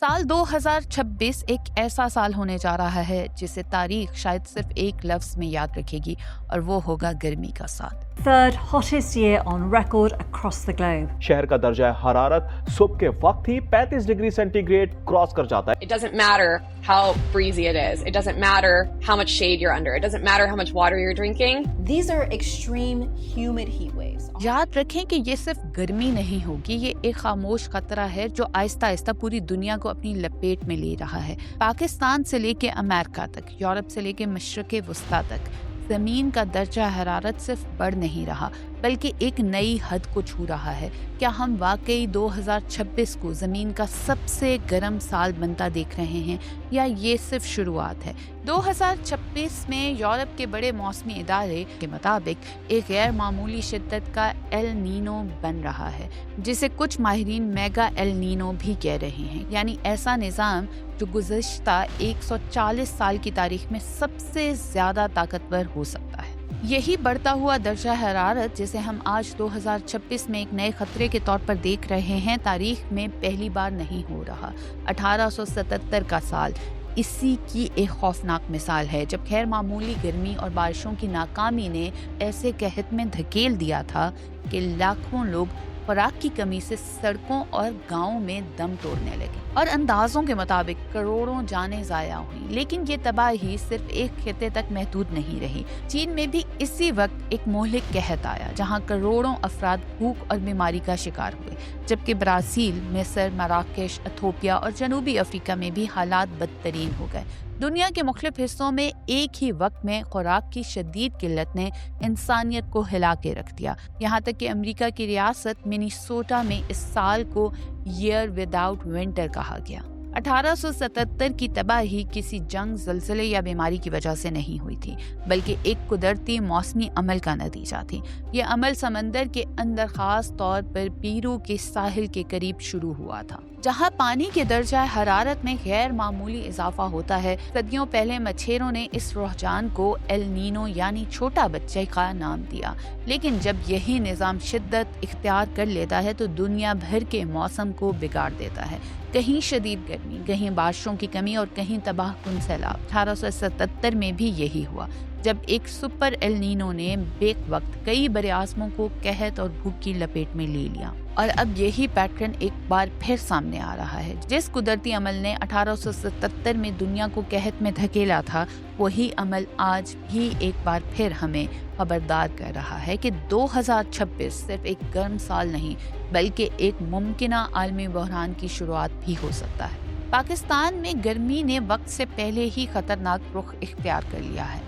साल 2026 एक ऐसा साल होने जा रहा है जिसे तारीख शायद सिर्फ एक लफ्ज में याद रखेगी और वो होगा गर्मी का साल। Third hottest year on record across the globe. शहर का दर्जा हरारत सुबह के वक्त ही 35 डिग्री सेंटीग्रेड क्रॉस कर जाता है। It doesn't matter how breezy it is. It doesn't matter how much shade you're under. It doesn't matter how much water you're drinking. These are extreme humid heat waves. याद रखें कि ये सिर्फ गर्मी नहीं होगी, ये एक खामोश खतरा है जो आहिस्ता आहिस्ता पूरी दुनिया को अपनी लपेट में ले रहा है। पाकिस्तान से लेके अमेरिका तक, यूरोप से लेके मशरक़े वस्ता तक ज़मीन का दर्जा हरारत सिर्फ बढ़ नहीं रहा बल्कि एक नई हद को छू रहा है। क्या हम वाकई 2026 को ज़मीन का सबसे गर्म साल बनता देख रहे हैं या ये सिर्फ शुरुआत है? 2026 में यूरोप के बड़े मौसमी इदारे के मुताबिक एक गैर मामूली शिद्दत का एल नीनो बन रहा है, जिसे कुछ माहिरीन मेगा एल नीनो भी कह रहे हैं। यानी ऐसा निज़ाम जो गुज़श्ता 140 साल की तारीख में सबसे ज़्यादा ताकतवर हो सकता है। यही बढ़ता हुआ दर्जा हरारत जिसे हम आज 2026 में एक नए खतरे के तौर पर देख रहे हैं, तारीख में पहली बार नहीं हो रहा। 1877 का साल इसी की एक खौफनाक मिसाल है, जब गैर मामूली गर्मी और बारिशों की नाकामी ने ऐसे कहत में धकेल दिया था कि लाखों लोग खुराक की कमी से सड़कों और गांवों में दम तोड़ने लगे और अंदाजों के मुताबिक करोड़ों जानें ज़ाया हुई। लेकिन ये तबाही सिर्फ एक खित्ते तक महदूद नहीं रही। चीन में भी इसी वक्त एक मोहलिक कहत आया जहां करोड़ों अफराद भूख और बीमारी का शिकार हुए, जबकि ब्राज़ील, मिस्र, मराकेश, इथोपिया और जनूबी अफ्रीका में भी हालात बदतरीन हो गए। दुनिया के मुख्तलिफ हिस्सों में एक ही वक्त में खुराक की शदीद किल्लत ने इंसानियत को हिला के रख दिया। यहाँ तक कि अमेरिका की रियासत मिनीसोटा में इस साल को ईयर विदाउट विंटर कहा गया। 1877 की तबाही किसी जंग, ज़लज़ले या बीमारी की वजह से नहीं हुई थी, बल्कि एक कुदरती मौसमी अमल का नतीजा थी। ये अमल समंदर के अंदर, खास तौर पर पीरू के साहिल के करीब शुरू हुआ था, जहां पानी के दर्जा हरारत में गैर मामूली इजाफा होता है। सदियों पहले मछेरों ने इस रुझान को एल नीनो यानी छोटा बच्चे का नाम दिया। लेकिन जब यही निज़ाम शिद्दत इख्तियार कर लेता है तो दुनिया भर के मौसम को बिगाड़ देता है। कहीं शदीद गर्मी, कहीं बारिशों की कमी और कहीं तबाहकुन सैलाब। 1877 में भी यही हुआ, जब एक सुपर एल नीनो ने बेक वक्त कई बड़े आज़मों को कहत और भूख की लपेट में ले लिया। और अब यही पैटर्न एक बार फिर सामने आ रहा है। जिस कुदरती अमल ने 1877 में दुनिया को कहत में धकेला था, वही अमल आज भी एक बार फिर हमें खबरदार कर रहा है कि 2026 सिर्फ एक गर्म साल नहीं बल्कि एक मुमकिना आलमी बहरान की शुरुआत भी हो सकता है। पाकिस्तान में गर्मी ने वक्त से पहले ही खतरनाक रुख इख्तियार कर लिया है।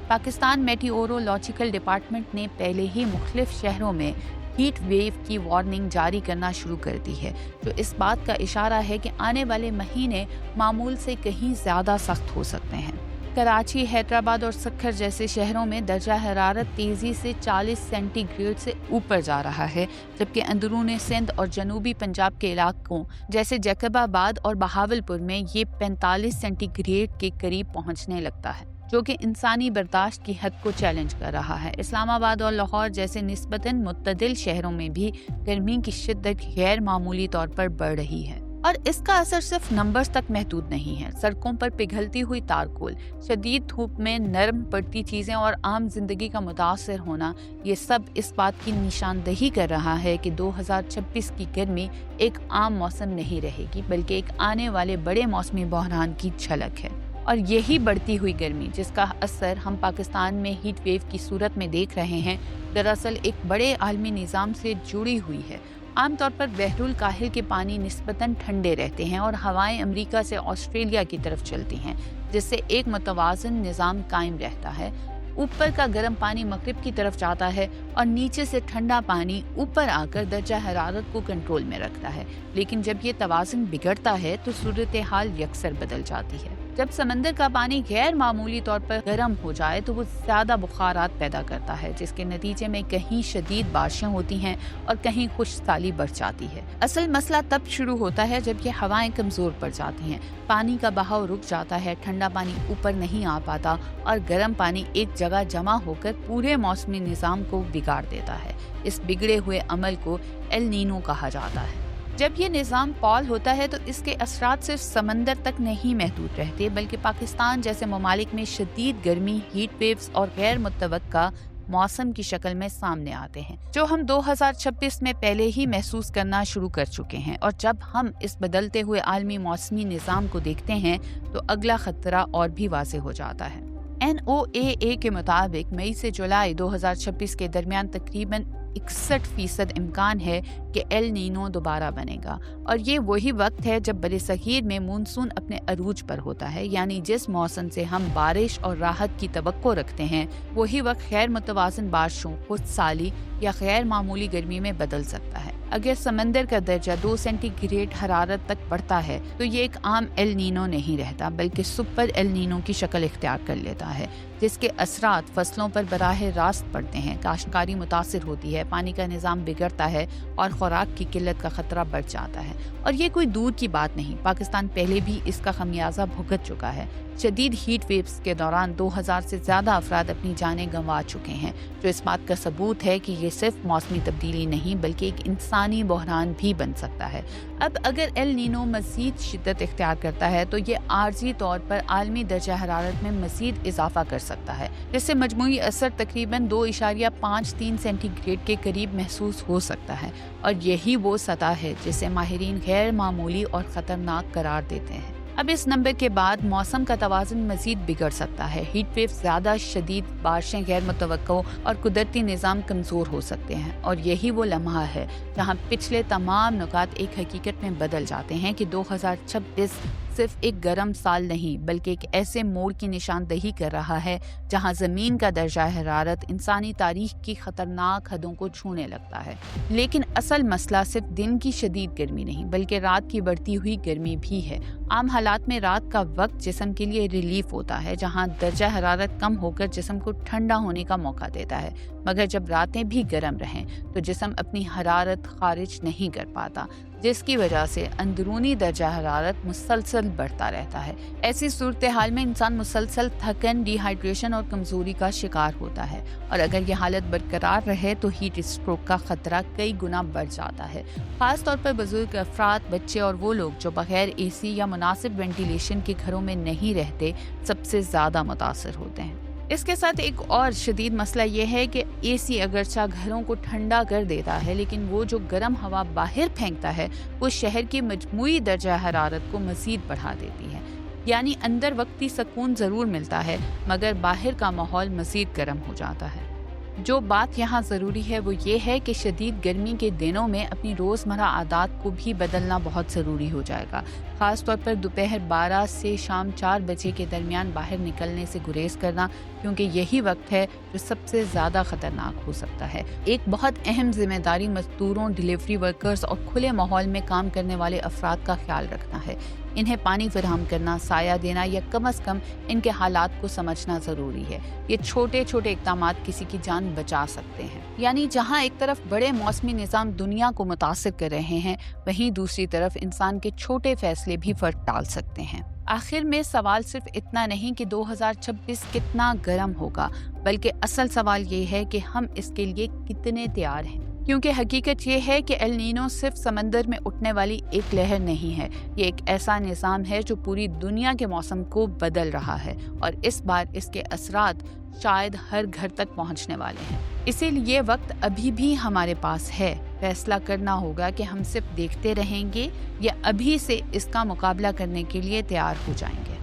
पाकिस्तान मेटीओरोलॉजिकल डिपार्टमेंट ने पहले ही मुख्तलिफ शहरों में हीट वेव की वार्निंग जारी करना शुरू कर दी है, जो इस बात का इशारा है कि आने वाले महीने मामूल से कहीं ज़्यादा सख्त हो सकते हैं। कराची, हैदराबाद और सक्खर जैसे शहरों में दर्जा हरारत तेज़ी से 40 सेंटीग्रेड से ऊपर जा रहा है, जबकि अंदरूनी सिंध और जनूबी पंजाब के इलाकों जैसे जैकबाबाद और बहावलपुर में ये 45 सेंटीग्रेड के करीब पहुंचने लगता है, जो कि इंसानी बर्दाश्त की हद को चैलेंज कर रहा है। इस्लामाबाद और लाहौर जैसे निस्बतन मुतदिल शहरों में भी गर्मी की शिद्दत गैर मामूली तौर पर बढ़ रही है और इसका असर सिर्फ नंबर्स तक महदूद नहीं है। सड़कों पर पिघलती हुई तारकोल, शदीद धूप में नरम पड़ती चीज़ें और आम जिंदगी का मुतासर होना, ये सब इस बात की निशानदही कर रहा है कि 2026 की गर्मी एक आम मौसम नहीं रहेगी बल्कि एक आने वाले बड़े मौसमी बहरान की झलक है। और यही बढ़ती हुई गर्मी जिसका असर हम पाकिस्तान में हीट वेव की सूरत में देख रहे हैं, दरअसल एक बड़े आलमी निज़ाम से जुड़ी हुई है। आमतौर पर बहरुल काहिल के पानी निस्बतन ठंडे रहते हैं और हवाएं अमेरिका से ऑस्ट्रेलिया की तरफ चलती हैं, जिससे एक मुतवाज़न निज़ाम कायम रहता है। ऊपर का गर्म पानी मगरिब की तरफ जाता है और नीचे से ठंडा पानी ऊपर आकर दर्जा हरारत को कंट्रोल में रखता है। लेकिन जब ये तवाज़ुन बिगड़ता है तो सूरत हाल यकसर बदल जाती है। जब समंदर का पानी गैर मामूली तौर पर गर्म हो जाए तो वो ज़्यादा बुखारात पैदा करता है, जिसके नतीजे में कहीं शदीद बारिशें होती हैं और कहीं खुश्कसाली बढ़ जाती है। असल मसला तब शुरू होता है जब ये हवाएं कमज़ोर पड़ जाती हैं, पानी का बहाव रुक जाता है, ठंडा पानी ऊपर नहीं आ पाता और गर्म पानी एक जगह जमा होकर पूरे मौसमी निज़ाम को बिगाड़ देता है। इस बिगड़े हुए अमल को एल नीनो कहा जाता है। जब ये निज़ाम फॉल होता है तो इसके असरात सिर्फ समंदर तक नहीं महदूद रहते, बल्कि पाकिस्तान जैसे ममालिक में शदीद गर्मी, हीट वेव्स और गैर मुतवक्का मौसम की शक्ल में सामने आते हैं, जो हम 2026 में पहले ही महसूस करना शुरू कर चुके हैं। और जब हम इस बदलते हुए आलमी मौसमी निज़ाम को देखते हैं तो अगला खतरा और भी वाज़ेह हो जाता है। NOAA के मुताबिक मई से जुलाई 2026 के दरमियान तकरीबन 61% इम्कान है कि एल नीनो दोबारा बनेगा, और ये वही वक्त है जब बरसगीर में मानसून अपने अरूज पर होता है। यानी जिस मौसम से हम बारिश और राहत की तवक्को रखते हैं, वही वक्त गैर मुतवाज़िन बारिशों, खुद साली या गैर मामूली गर्मी में बदल सकता है। अगर समंदर का दर्जा 2 सेंटीग्रेड हरारत तक बढ़ता है तो ये एक आम एल नीनो नहीं रहता, बल्कि सुपर एल नीनो की शक्ल इख्तियार कर लेता है, जिसके असरात फसलों पर बराह रास्त पड़ते हैं। काश्तकारी मुतासिर होती है, पानी का निज़ाम बिगड़ता है और खुराक की किल्लत का खतरा बढ़ जाता है। और ये कोई दूर की बात नहीं, पाकिस्तान पहले भी इसका खमियाजा भुगत चुका है। शदीद हीट वेव्स के दौरान 2000 से ज़्यादा अफराद अपनी जानें गंवा चुके हैं, जो इस बात का सबूत है कि ये सिर्फ मौसमी तब्दीली नहीं बल्कि एक इंसानी बहरान भी बन सकता है। अब अगर एल नीनो मज़ीद शिद्दत इख्तियार करता है तो ये आर्जी तौर पर आलमी दर्जा हरारत में मज़ीद इजाफा कर सकता है, जिससे मजमूई असर तकरीबन 2.53 सेंटीग्रेड के करीब महसूस हो सकता है। और यही वो सतह है जिसे माहिरीन गैर मामूली और ख़तरनाक करार देते हैं। अब इस नंबर के बाद मौसम का तवाज़ुन मज़ीद बिगड़ सकता है। हीट वेव ज़्यादा शदीद, बारिशें गैर मुतवक्को और कुदरती निज़ाम कमज़ोर हो सकते हैं। और यही वो लम्हा है जहाँ पिछले तमाम नुकात एक हकीकत में बदल जाते हैं कि 2026 सिर्फ एक गर्म साल नहीं बल्कि एक ऐसे मोड़ की निशानदही कर रहा है जहां ज़मीन का दर्जा हरारत इंसानी तारीख की ख़तरनाक हदों को छूने लगता है। लेकिन असल मसला सिर्फ दिन की शदीद गर्मी नहीं बल्कि रात की बढ़ती हुई गर्मी भी है। आम हालात में रात का वक्त जिस्म के लिए रिलीफ होता है, जहां दर्जा हरारत कम होकर जिस्म को ठंडा होने का मौका देता है। मगर जब रातें भी गर्म रहें तो जिस्म अपनी हरारत खारिज नहीं कर पाता, जिसकी वजह से अंदरूनी दर्जा हरारत मुसलसल बढ़ता रहता है। ऐसी सूरत हाल में इंसान मुसलसल थकन, डिहाइड्रेशन और कमजोरी का शिकार होता है। और अगर ये हालत बरकरार रहे तो हीट स्ट्रोक का खतरा कई गुना बढ़ जाता है। खास तौर पर बुजुर्ग अफराद, बच्चे और वो लोग जो बगैर एसी या मुनासिब वेंटिलेशन के घरों में नहीं रहते सबसे ज़्यादा मुतासर होते हैं। इसके साथ एक और शदीद मसला ये है कि एसी अगरचा घरों को ठंडा कर देता है, लेकिन वो जो गर्म हवा बाहर फेंकता है वो शहर की मजमूई दर्जा हरारत को मज़ीद बढ़ा देती है। यानी अंदर वक्ती सुकून ज़रूर मिलता है मगर बाहर का माहौल मज़ीद गर्म हो जाता है। जो बात यहाँ ज़रूरी है वो ये है कि शदीद गर्मी के दिनों में अपनी रोज़मर्रा आदत को भी बदलना बहुत ज़रूरी हो जाएगा। ख़ास तौर पर दोपहर 12 से शाम 4 बजे के दरमियान बाहर निकलने से गुरेज करना, क्योंकि यही वक्त है जो सबसे ज़्यादा ख़तरनाक हो सकता है। एक बहुत अहम जिम्मेदारी मज़दूरों, डिलीवरी वर्कर्स और खुले माहौल में काम करने वाले अफराद का ख्याल रखना है। इन्हें पानी फराहम करना, साया देना या कम अज़ कम इनके हालात को समझना ज़रूरी है। ये छोटे छोटे इक़दाम किसी की जान बचा सकते हैं। यानी जहाँ एक तरफ बड़े मौसमी निज़ाम दुनिया को मुतासिर कर रहे हैं, वहीं दूसरी तरफ इंसान के छोटे फैसले भी फ़र्क डाल सकते हैं। आखिर में सवाल सिर्फ इतना नहीं कि 2026 कितना गर्म होगा, बल्कि असल सवाल ये है कि हम इसके लिए कितने तैयार हैं। क्योंकि हकीकत ये है कि एल नीनो सिर्फ समंदर में उठने वाली एक लहर नहीं है, ये एक ऐसा निज़ाम है जो पूरी दुनिया के मौसम को बदल रहा है और इस बार इसके असरात शायद हर घर तक पहुंचने वाले हैं। इसीलिए वक्त अभी भी हमारे पास है। फैसला करना होगा कि हम सिर्फ देखते रहेंगे या अभी से इसका मुकाबला करने के लिए तैयार हो जाएंगे।